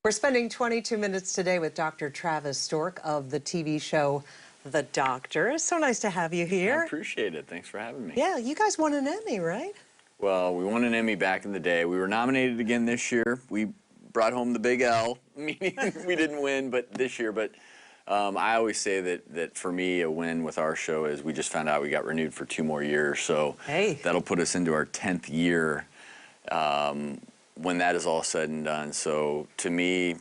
We're spending 22 minutes today with Dr. Travis Stork of the TV show The Doctor. It's so nice to have you here. I appreciate it. Thanks for having me. Yeah, you guys won an Emmy, right? Well, we won an Emmy back in the day. We were nominated again this year. We brought home the big L, meaning we didn't win, but this year. But I always say that for me, a win with our show is we just found out we got renewed for 2 more years. So that'll put us into our 10th year when that is all said and done. So to me,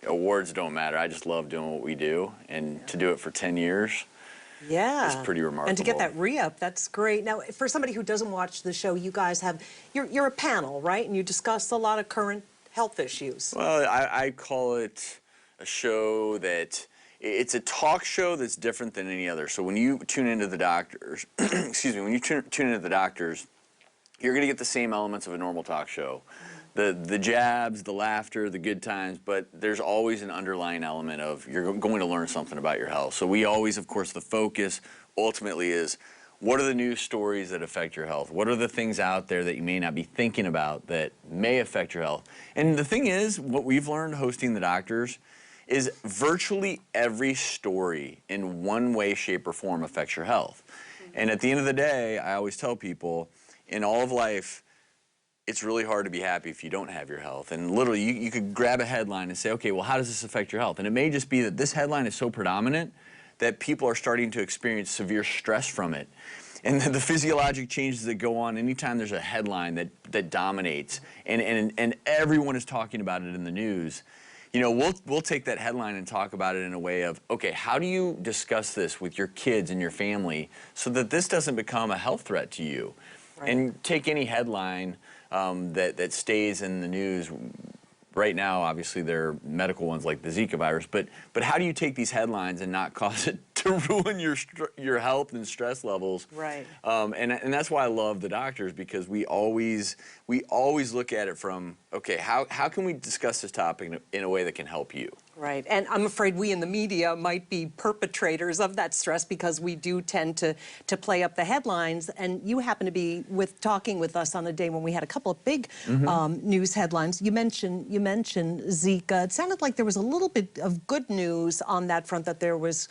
awards don't matter. I just love doing what we do, and to do it for 10 years is pretty remarkable. And to get that re-up, that's great. Now, for somebody who doesn't watch the show, you guys have, you're a panel, right? And you discuss a lot of current health issues. Well, I call it a show that, it's a talk show that's different than any other. So when you tune into the doctors, excuse me, when you tune into the doctors, you're going to get the same elements of a normal talk show. The jabs, the laughter, the good times, but there's always an underlying element of you're going to learn something about your health. So we always, of course, the focus ultimately is what are the news stories that affect your health? What are the things out there that you may not be thinking about that may affect your health? And the thing is, what we've learned hosting the doctors is virtually every story in one way, shape, or form affects your health. And at the end of the day, I always tell people, in all of life, it's really hard to be happy if you don't have your health. And literally, you could grab a headline and say, okay, well, how does this affect your health? And it may just be that this headline is so predominant that people are starting to experience severe stress from it. And the physiologic changes that go on anytime there's a headline that dominates, and everyone is talking about it in the news. You know, we'll take that headline and talk about it in a way of, okay, how do you discuss this with your kids and your family so that this doesn't become a health threat to you? Right. And take any headline that stays in the news. Right now, obviously, there are medical ones like the Zika virus, but how do you take these headlines and not cause it to ruin your health and stress levels? Right. And that's why I love the doctors, because we always look at it from, okay, how can we discuss this topic in a way that can help you? Right, and I'm afraid we in the media might be perpetrators of that stress because we do tend to play up the headlines. And you happen to be talking with us on a day when we had a couple of big news headlines. You mentioned Zika. It sounded like there was a little bit of good news on that front, that there was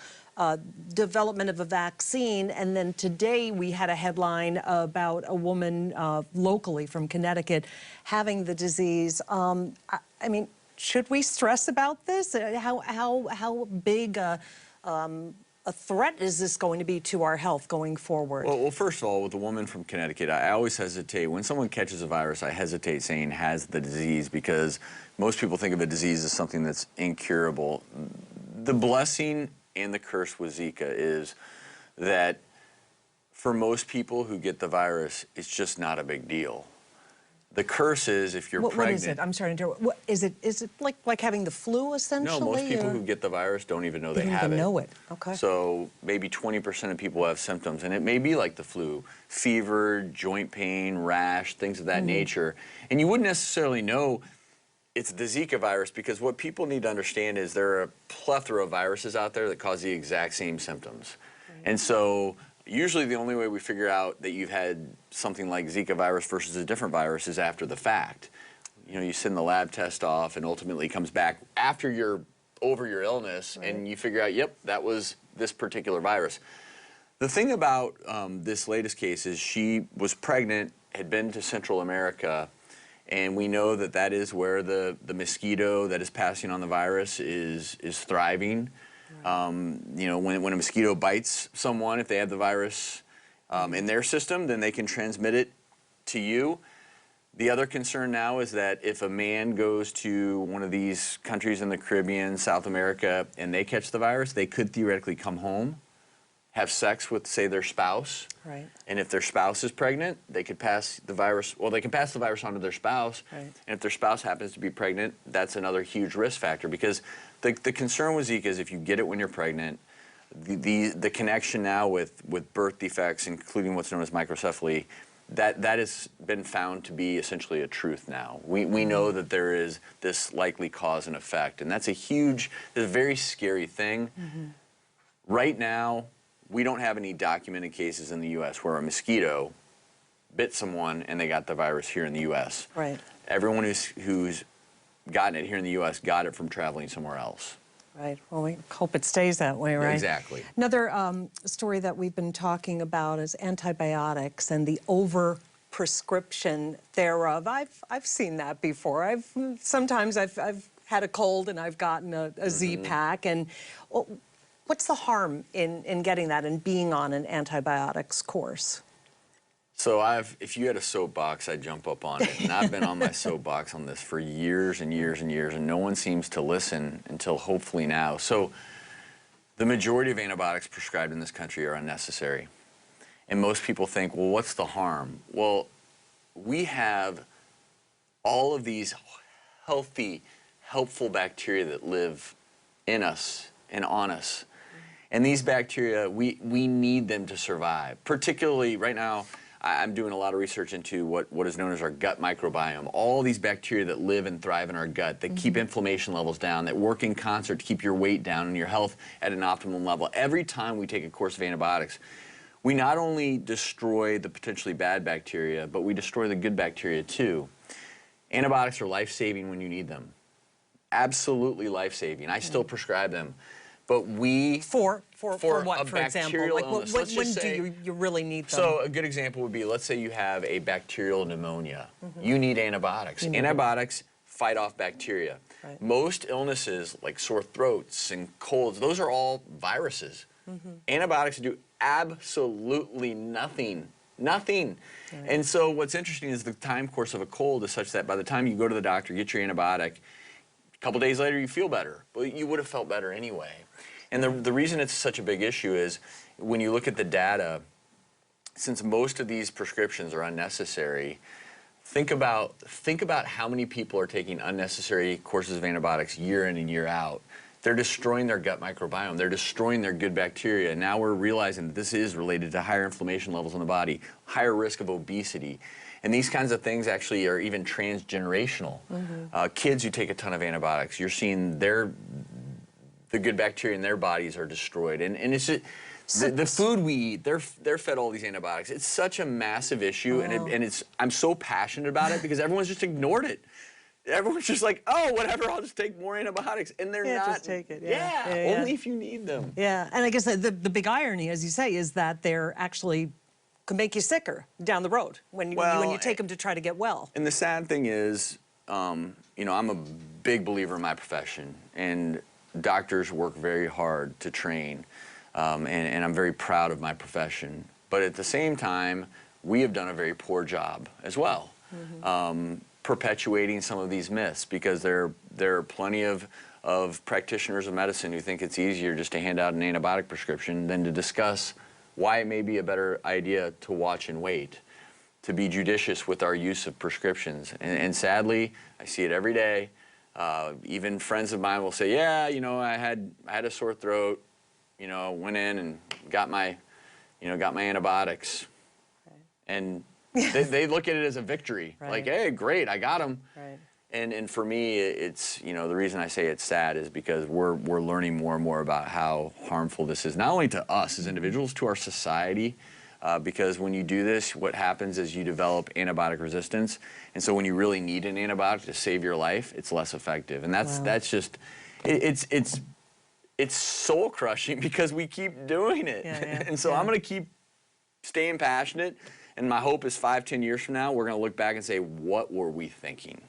development of a vaccine. And then today we had a headline about a woman locally from Connecticut having the disease. I mean, should we stress about this? How big a threat is this going to be to our health going forward? Well, first of all, with the woman from Connecticut, I always hesitate. When someone catches a virus, I hesitate saying has the disease, because most people think of a disease as something that's incurable. The blessing and the curse with Zika is that for most people who get the virus, it's just not a big deal. The curse is if you're pregnant. What is it? I'm sorry to interrupt. Is it like having the flu, essentially? No, most people who get the virus don't even know they have it. Don't even know it. Okay. So maybe 20% of people have symptoms, and it may be like the flu: fever, joint pain, rash, things of that nature. And you wouldn't necessarily know it's the Zika virus, because what people need to understand is there are a plethora of viruses out there that cause the exact same symptoms. And so usually the only way we figure out that you've had something like Zika virus versus a different virus is after the fact. You know, you send the lab test off, and ultimately it comes back after you're over your illness, and you figure out, yep, that was this particular virus. The thing about this latest case is she was pregnant, had been to Central America, and we know that that is where the mosquito that is passing on the virus is thriving. You know, when a mosquito bites someone, if they have the virus in their system, then they can transmit it to you. The other concern now is that if a man goes to one of these countries in the Caribbean, South America, and they catch the virus, they could theoretically come home, have sex with, say, their spouse. Right. And if their spouse is pregnant, they could pass the virus, well, they can pass the virus on to their spouse. Right. And if their spouse happens to be pregnant, that's another huge risk factor, because the concern with Zika is if you get it when you're pregnant, the connection now with birth defects, including what's known as microcephaly, that has been found to be essentially a truth now. We know that there is this likely cause and effect, and that's a very scary thing. Right now, we don't have any documented cases in the U.S. where a mosquito bit someone and they got the virus here in the U.S. Right. Everyone who's gotten it here in the U.S. got it from traveling somewhere else. Right. Well, we hope it stays that way, right? Exactly. Another story that we've been talking about is antibiotics and the over-prescription thereof. I've seen that before. Sometimes I've had a cold and I've gotten a Z-Pack. And what's the harm in getting that and being on an antibiotics course? So if you had a soapbox, I'd jump up on it. And I've been on my soapbox on this for years and years and years, and no one seems to listen until hopefully now. So the majority of antibiotics prescribed in this country are unnecessary. And most people think, well, what's the harm? Well, we have all of these healthy, helpful bacteria that live in us and on us. And these bacteria, we need them to survive. Particularly right now, I'm doing a lot of research into what is known as our gut microbiome. All these bacteria that live and thrive in our gut, that keep inflammation levels down, that work in concert to keep your weight down and your health at an optimum level. Every time we take a course of antibiotics, we not only destroy the potentially bad bacteria, but we destroy the good bacteria too. Antibiotics are life-saving when you need them. Absolutely life-saving. I still prescribe them. But we... For what, for example? Like illness. when do you really need them? So a good example would be, let's say you have a bacterial pneumonia. You need antibiotics. Antibiotics fight off bacteria. Right. Most illnesses, like sore throats and colds, those are all viruses. Antibiotics do absolutely nothing. Nothing. Right. And so what's interesting is the time course of a cold is such that by the time you go to the doctor, get your antibiotic, a couple days later you feel better. But you would have felt better anyway. And the reason it's such a big issue is when you look at the data, since most of these prescriptions are unnecessary, think about how many people are taking unnecessary courses of antibiotics year in and year out. They're destroying their gut microbiome. They're destroying their good bacteria. Now we're realizing that this is related to higher inflammation levels in the body, higher risk of obesity. And these kinds of things actually are even transgenerational. Kids who take a ton of antibiotics, you're seeing the good bacteria in their bodies are destroyed. And it's just, the food we eat, they're fed all these antibiotics. It's such a massive issue, and I'm so passionate about it because everyone's just ignored it. Everyone's just like, oh, whatever, I'll just take more antibiotics. And they're not. Just take it. Yeah, only if you need them. Yeah, and I guess the big irony, as you say, is that they're actually could make you sicker down the road when you take them to try to get well. And the sad thing is, you know, I'm a big believer in my profession, and doctors work very hard to train, and I'm very proud of my profession. But at the same time, we have done a very poor job as well, perpetuating some of these myths, because there are plenty of practitioners of medicine who think it's easier just to hand out an antibiotic prescription than to discuss why it may be a better idea to watch and wait, to be judicious with our use of prescriptions. And sadly, I see it every day. Even friends of mine will say, yeah, you know, I had a sore throat, you know, went in and got my antibiotics. Right. And they look at it as a victory. Right. Like, hey, great, I got them. Right. And for me, it's, you know, the reason I say it's sad is because we're learning more and more about how harmful this is, not only to us as individuals, to our society. Because when you do this, what happens is you develop antibiotic resistance, and so when you really need an antibiotic to save your life, it's less effective, and that's just it's soul crushing because we keep doing it, and so I'm going to keep staying passionate, and my hope is 5-10 years from now we're going to look back and say, what were we thinking?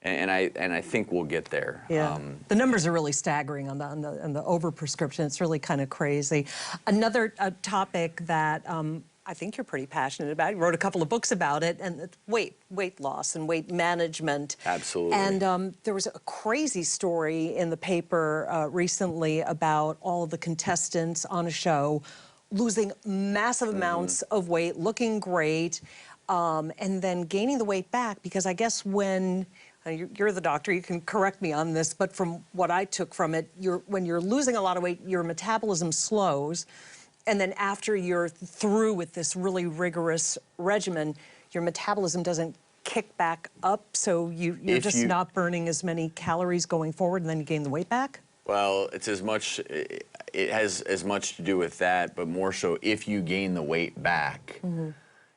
And I think we'll get there. Yeah, the numbers are really staggering on the overprescription. It's really kind of crazy. Another topic that I think you're pretty passionate about. You wrote a couple of books about it, and weight loss and weight management. Absolutely. And there was a crazy story in the paper recently about all of the contestants on a show losing massive amounts of weight, looking great, and then gaining the weight back because I guess when you're the doctor, you can correct me on this, but from what I took from it, when you're losing a lot of weight, your metabolism slows, and then after you're through with this really rigorous regimen, your metabolism doesn't kick back up, so you're just not burning as many calories going forward, and then you gain the weight back? Well, it has as much to do with that, but more so if you gain the weight back,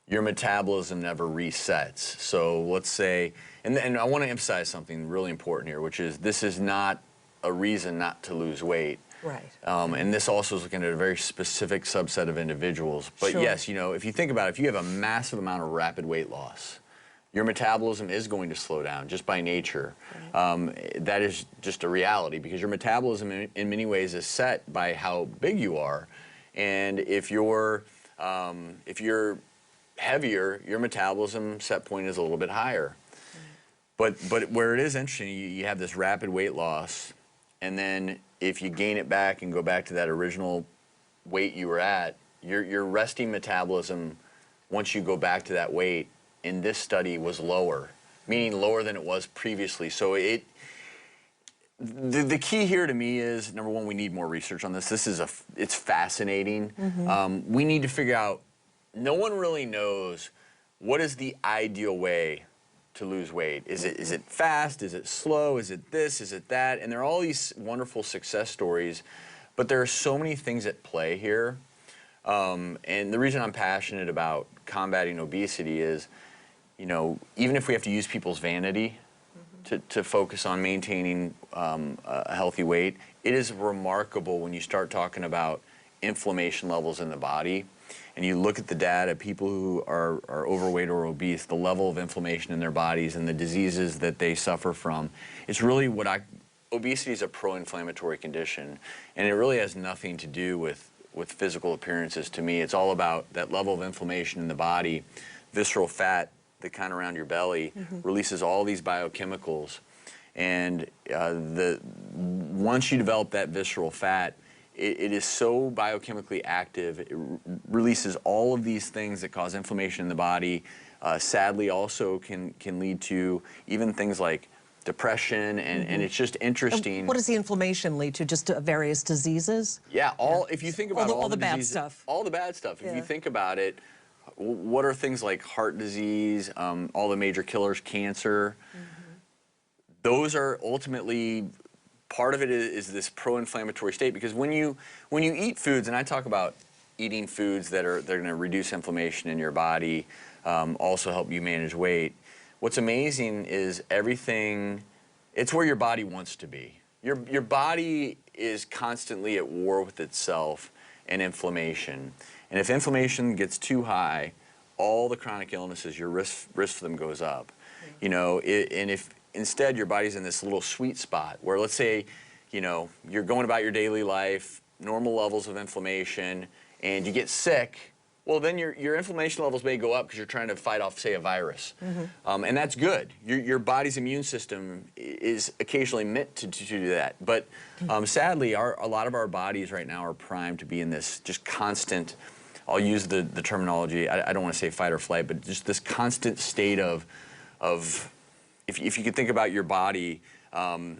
your metabolism never resets. So let's say, and I want to emphasize something really important here, which is this is not a reason not to lose weight. Right. And this also is looking at a very specific subset of individuals. But yes, you know, if you think about it, if you have a massive amount of rapid weight loss, your metabolism is going to slow down just by nature. Right. That is just a reality because your metabolism in many ways is set by how big you are. And if you're heavier, your metabolism set point is a little bit higher. Right. But where it is interesting, you have this rapid weight loss, and then if you gain it back and go back to that original weight you were at, your resting metabolism, once you go back to that weight, in this study was lower, meaning lower than it was previously. So the key here to me is, number one, we need more research on this. It's fascinating. Mm-hmm. We need to figure out, no one really knows what is the ideal way to lose weight. Is it fast? Is it slow? Is it this? Is it that? And there are all these wonderful success stories, but there are so many things at play here. And the reason I'm passionate about combating obesity is, you know, even if we have to use people's vanity to focus on maintaining a healthy weight, it is remarkable when you start talking about inflammation levels in the body and you look at the data, people who are overweight or obese, the level of inflammation in their bodies and the diseases that they suffer from. It's really obesity is a pro-inflammatory condition, and it really has nothing to do with physical appearances to me. It's all about that level of inflammation in the body. Visceral fat, the kind around your belly, releases all these biochemicals, and once you develop that visceral fat, it is so biochemically active. It releases all of these things that cause inflammation in the body. Sadly, also can lead to even things like depression, and it's just interesting. And what does the inflammation lead to? Just various diseases? Yeah, if you think about all the bad stuff. All the bad stuff. If you think about it, what are things like heart disease, all the major killers, cancer? Those are ultimately, part of it is this pro-inflammatory state, because when you eat foods, and I talk about eating foods they're going to reduce inflammation in your body, also help you manage weight. What's amazing is it's where your body wants to be. Your body is constantly at war with itself and inflammation. And if inflammation gets too high, all the chronic illnesses, your risk for them goes up. You know, and if instead your body's in this little sweet spot where, let's say, you know, you're going about your daily life, normal levels of inflammation, and you get sick, well, then your inflammation levels may go up because you're trying to fight off, say, a virus. And that's good. Your body's immune system is occasionally meant to do that. But sadly, a lot of our bodies right now are primed to be in this just constant, I'll use the terminology, I don't want to say fight or flight, but just this constant state of if you could think about your body and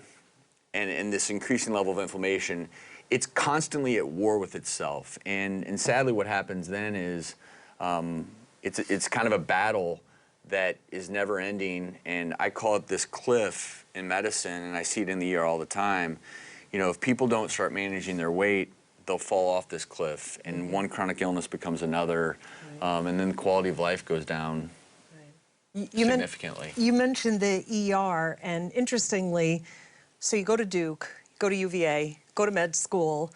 this increasing level of inflammation, it's constantly at war with itself. And sadly what happens then is it's kind of a battle that is never ending, and I call it this cliff in medicine, and I see it in the ER all the time. You know, if people don't start managing their weight, they'll fall off this cliff, and one chronic illness becomes another, and then the quality of life goes down significantly. You mentioned the ER, and interestingly, so you go to Duke, go to UVA, go to med school,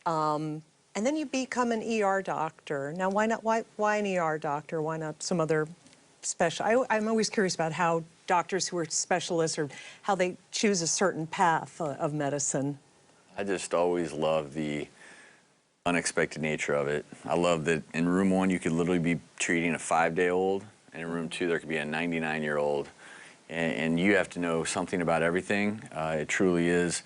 and then you become an ER doctor. Now, why not? Why an ER doctor? Why not some other special? I'm always curious about how doctors who are specialists, or how they choose a certain path of medicine. I just always love the unexpected nature of it. I love that in room 1 you could literally be treating a 5-day-old, and in room 2 there could be a 99-year-old, and you have to know something about everything. It truly is.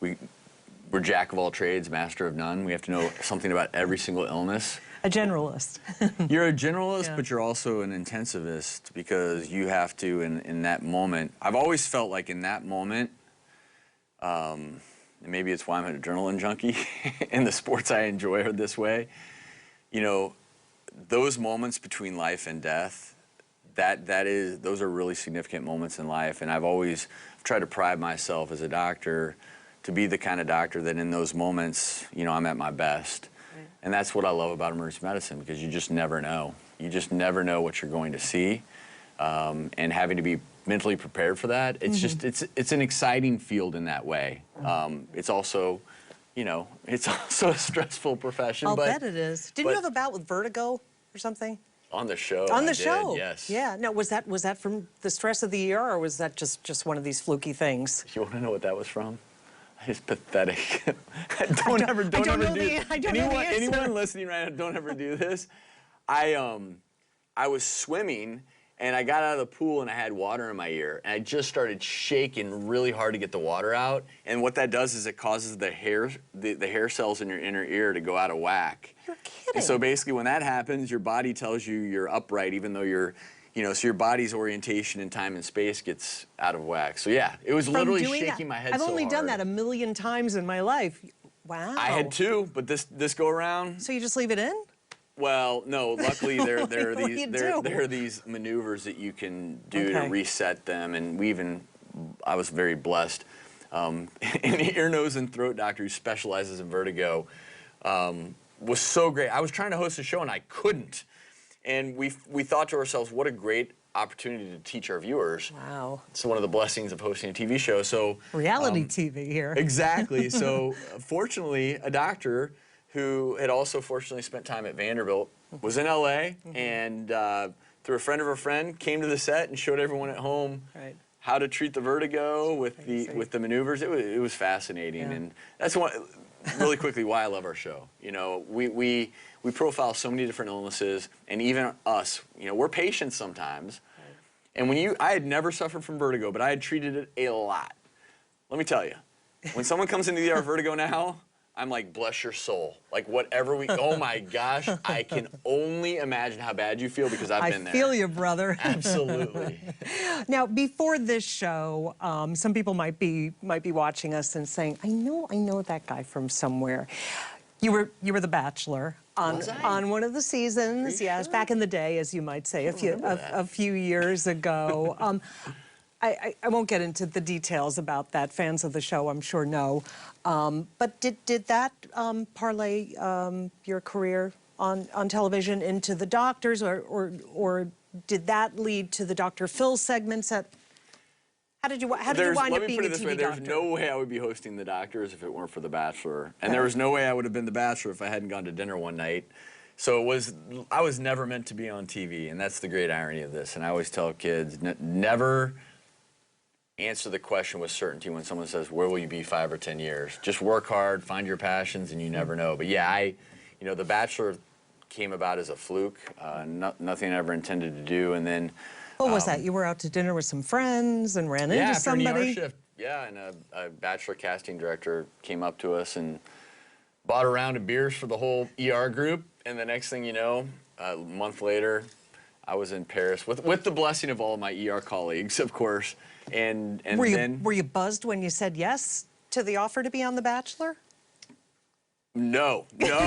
We're jack of all trades, master of none. We have to know something about every single illness. A generalist. You're a generalist, but you're also an intensivist, because you have to, in that moment. I've always felt like in that moment, and maybe it's why I'm an adrenaline junkie, and the sports I enjoy are this way. You know, those moments between life and death, those are really significant moments in life, and I've always tried to pride myself as a doctor to be the kind of doctor that in those moments, you know, I'm at my best. And that's what I love about emergency medicine, because you just never know. you just never know what you're going to see, and having to be mentally prepared for that. It's just it's an exciting field in that way. It's also, you know, it's also a stressful profession. I'll but, bet it is. Didn't you have a bout with vertigo or something? On the show. On the I show. did, yes. Yeah. No, was that from the stress of the ER, or was that just one of these fluky things? You want to know what that was from? It's pathetic. Don't ever do anyone listening right now, don't ever do this. I was swimming and I got out of the pool and I had water in my ear and I just started shaking really hard to get the water out. And what that does is it causes the hair cells in your inner ear to go out of whack. You're kidding. And so basically when that happens, your body tells you you're upright even though you're, you know, so your body's orientation in time and space gets out of whack. So yeah, it was literally shaking my head so hard. I've only done that 1,000,000 times in my life. Wow. I had 2, but this go around. So you just leave it in? Well, no. Luckily, there are these maneuvers that you can do to reset them, and I was very blessed. An ear, nose, and throat doctor who specializes in vertigo was so great. I was trying to host a show and I couldn't, and we thought to ourselves, what a great opportunity to teach our viewers. Wow. It's one of the blessings of hosting a TV show. So reality TV here. Exactly. So fortunately, a doctor who had also fortunately spent time at Vanderbilt was in LA and through a friend of a friend came to the set and showed everyone at home how to treat the vertigo with the maneuvers. It was fascinating, and that's really quickly why I love our show. You know, we profile so many different illnesses, and even us, you know, we're patients sometimes. And I had never suffered from vertigo, but I had treated it a lot. Let me tell you, when someone comes into the ER vertigo now, I'm like, bless your soul. Like oh my gosh, I can only imagine how bad you feel because I've been there. I feel you, brother. Absolutely. Now, before this show, some people might be watching us and saying, I know that guy from somewhere. You were The Bachelor on one of the seasons, yes, back in the day, as you might say, a few years ago. I won't get into the details about that. Fans of the show, I'm sure, know. But did that parlay your career on television into the doctors, or did that lead to the Dr. Phil segments? How did you wind up being a TV doctor? Let me put it this way, there's no way I would be hosting The Doctors if it weren't for The Bachelor. And there was no way I would have been The Bachelor if I hadn't gone to dinner one night. So I was never meant to be on TV, and that's the great irony of this. And I always tell kids, never answer the question with certainty when someone says, where will you be 5 or 10 years? Just work hard, find your passions, and you never know. But yeah, you know, The Bachelor came about as a fluke, nothing I ever intended to do, and then... What was that? You were out to dinner with some friends and ran into somebody? Yeah, after an ER shift. Yeah, and a Bachelor casting director came up to us and bought a round of beers for the whole ER group, and the next thing you know, a month later, I was in Paris with the blessing of all of my ER colleagues, of course. And were you buzzed when you said yes to the offer to be on The Bachelor? No. There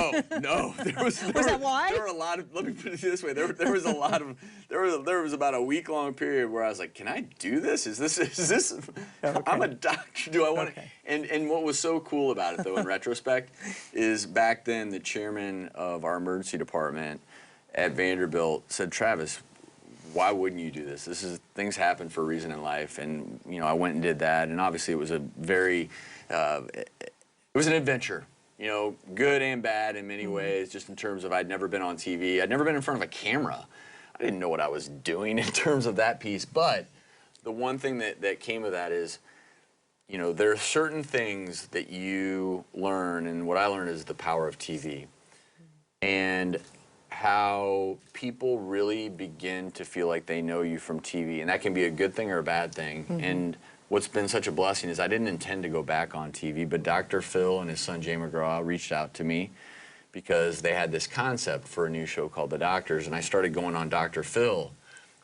was that why? There were a lot of. Let me put it this way. There was a lot of. There was about a week-long period where I was like, "Can I do this? Is this? Okay. I'm a doctor. Do I want to?" And what was so cool about it, though, in retrospect, is back then the chairman of our emergency department at Vanderbilt said, "Travis, why wouldn't you do this? Things happen for a reason in life." And you know, I went and did that, and obviously it was it was an adventure. You know, good and bad in many ways, just in terms of I'd never been on TV. I'd never been in front of a camera. I didn't know what I was doing in terms of that piece. But the one thing that came of that is, you know, there are certain things that you learn, and what I learned is the power of TV. And how people really begin to feel like they know you from TV. And that can be a good thing or a bad thing. And what's been such a blessing is I didn't intend to go back on TV, but Dr. Phil and his son Jay McGraw reached out to me because they had this concept for a new show called The Doctors, and I started going on Dr. Phil,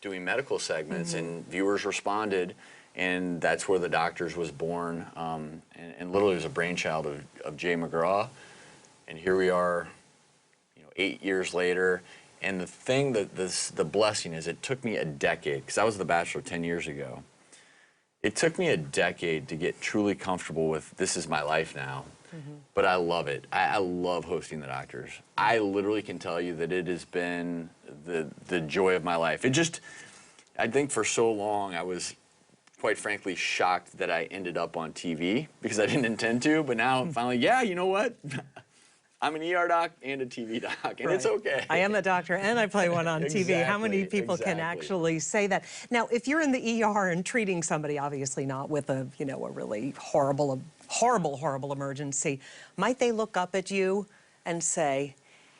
doing medical segments, and viewers responded, and that's where The Doctors was born, and literally it was a brainchild of Jay McGraw, and here we are, you know, 8 years later, and the thing the blessing is it took me a decade, because I was The Bachelor 10 years ago. It took me a decade to get truly comfortable with this is my life now, but I love it. I love hosting The Doctors. I literally can tell you that it has been the joy of my life. I think for so long I was, quite frankly, shocked that I ended up on TV because I didn't intend to, but now finally, yeah, you know what? I'm an ER doc and a TV doc, and it's okay. I am a doctor and I play one on TV. How many people can actually say that? Now, if you're in the ER and treating somebody, obviously not with a, you know, a really horrible emergency, might they look up at you and say,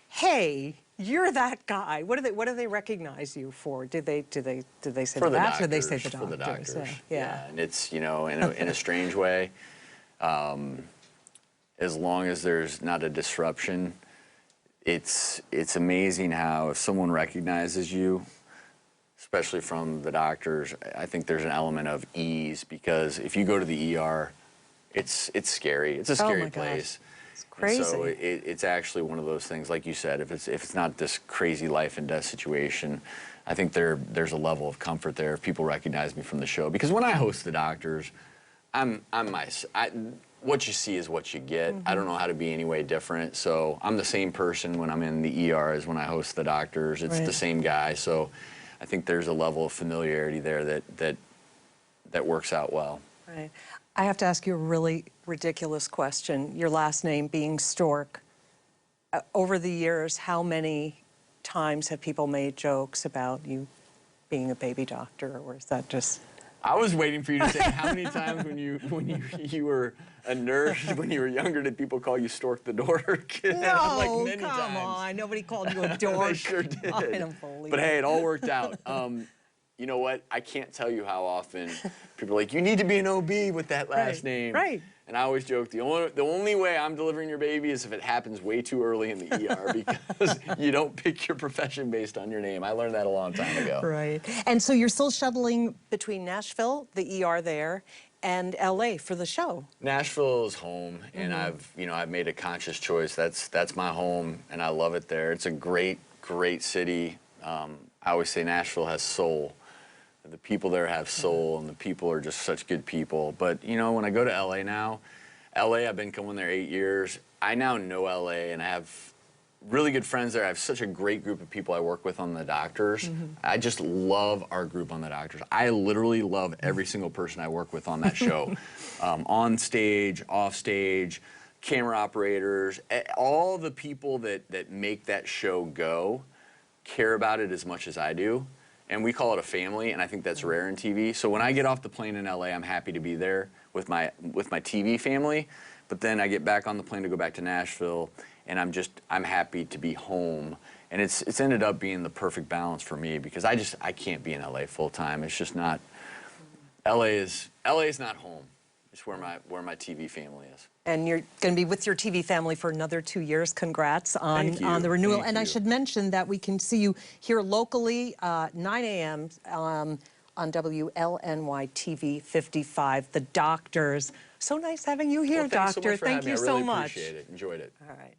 hey, you're that guy? What do they recognize you for? Do they say For the that, doctors, or they say the doctors? for the doctors. Yeah. And it's, you know, in a strange way, as long as there's not a disruption, it's amazing how if someone recognizes you, especially from the doctors, I think there's an element of ease, because if you go to the ER, it's scary. It's a scary place. It's crazy. And so it's actually one of those things, like you said, if it's not this crazy life and death situation, I think there's a level of comfort there if people recognize me from the show. Because when I host the doctors, what you see is what you get. I don't know how to be any way different. So I'm the same person when I'm in the ER as when I host the doctors. It's the same guy. So I think there's a level of familiarity there that works out well. Right. I have to ask you a really ridiculous question. Your last name being Stork. Over the years, how many times have people made jokes about you being a baby doctor, or is that just... I was waiting for you to say how many times when you were a nurse when you were younger did people call you Stork the Dork? No, like many come times. on. Nobody called you a dork. They sure did. I don't believe But it. hey, it all worked out. You know what? I can't tell you how often people are like, you need to be an OB with that last name. Right. And I always joke, the only way I'm delivering your baby is if it happens way too early in the ER, because you don't pick your profession based on your name. I learned that a long time ago. Right. And so you're still shuttling between Nashville, the ER there, and LA for the show. Nashville is home, and I've made a conscious choice. That's my home, and I love it there. It's a great city. I always say Nashville has soul. The people there have soul, and the people are just such good people. But, you know, when I go to LA now, I've been going there 8 years. I now know LA, and I have really good friends there. I have such a great group of people I work with on the doctors. I just love our group on the doctors. I literally love every single person I work with on that show. On stage, off stage, camera operators, all the people that make that show go care about it as much as I do. And we call it a family, and I think that's rare in TV. So when I get off the plane in LA, I'm happy to be there with my TV family. But then I get back on the plane to go back to Nashville, and I'm happy to be home. And it's ended up being the perfect balance for me, because I can't be in LA full time. It's just not. LA is not home. It's where my TV family is. And you're going to be with your TV family for another 2 years. Congrats on the renewal. Thank and you. I should mention that we can see you here locally, 9 a.m. On WLNY TV 55, The Doctors. So nice having you here, Well, thanks Doctor. so much for Thank having me. you I really so much. appreciate it. Enjoyed it. All right.